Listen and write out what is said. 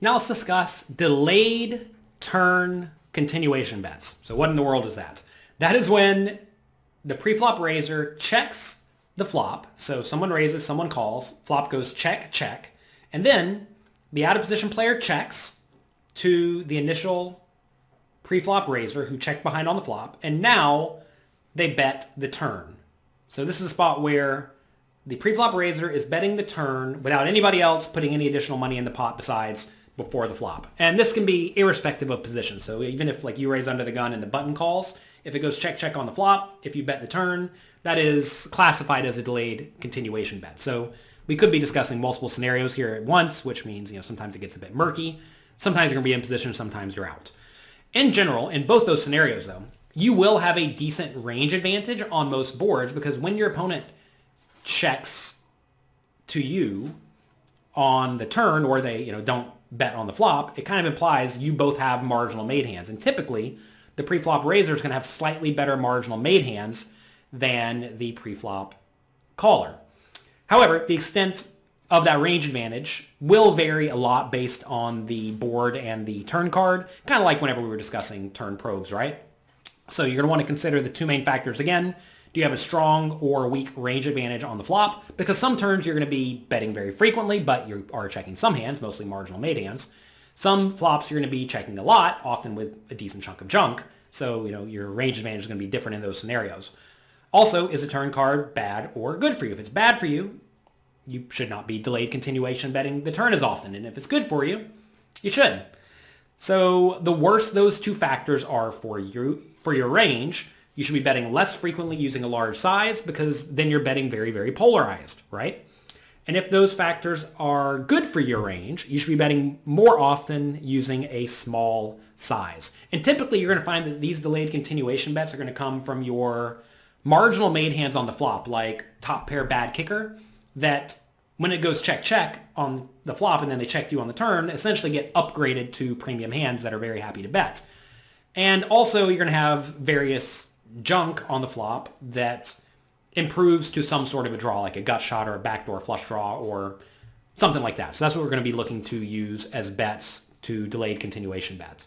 Now let's discuss delayed turn continuation bets. So what in the world is that? That is when the pre-flop raiser checks the flop. So someone raises, someone calls, flop goes check, check, and then the out-of-position player checks to the initial pre-flop raiser who checked behind on the flop, and now they bet the turn. So this is a spot where the pre-flop raiser is betting the turn without anybody else putting any additional money in the pot besides before the flop. And this can be irrespective of position. So even if like you raise under the gun and the button calls, if it goes check, check on the flop, if you bet the turn, that is classified as a delayed continuation bet. So we could be discussing multiple scenarios here at once, which means, sometimes it gets a bit murky. Sometimes you're going to be in position, sometimes you're out. In general, in both those scenarios though, you will have a decent range advantage on most boards because when your opponent checks to you on the turn or they, don't bet on the flop, it kind of implies you both have marginal made hands. And typically, the pre-flop raiser is going to have slightly better marginal made hands than the pre-flop caller. However, the extent of that range advantage will vary a lot based on the board and the turn card, kind of like whenever we were discussing turn probes, right? So you're going to want to consider the two main factors again. Do you have a strong or weak range advantage on the flop? Because some turns you're going to be betting very frequently, but you are checking some hands, mostly marginal made hands. Some flops you're going to be checking a lot, often with a decent chunk of junk. So, your range advantage is going to be different in those scenarios. Also, is a turn card bad or good for you? If it's bad for you, you should not be delayed continuation betting the turn as often. And if it's good for you, you should. So the worse those two factors are for your range, you should be betting less frequently using a large size because then you're betting very, very polarized, right? And if those factors are good for your range, you should be betting more often using a small size. And typically you're going to find that these delayed continuation bets are going to come from your marginal made hands on the flop, like top pair bad kicker, that when it goes check, check on the flop and then they check you on the turn, essentially get upgraded to premium hands that are very happy to bet. And also you're going to have various junk on the flop that improves to some sort of a draw, like a gut shot or a backdoor flush draw or something like that. So that's what we're going to be looking to use as bets to delayed continuation bets.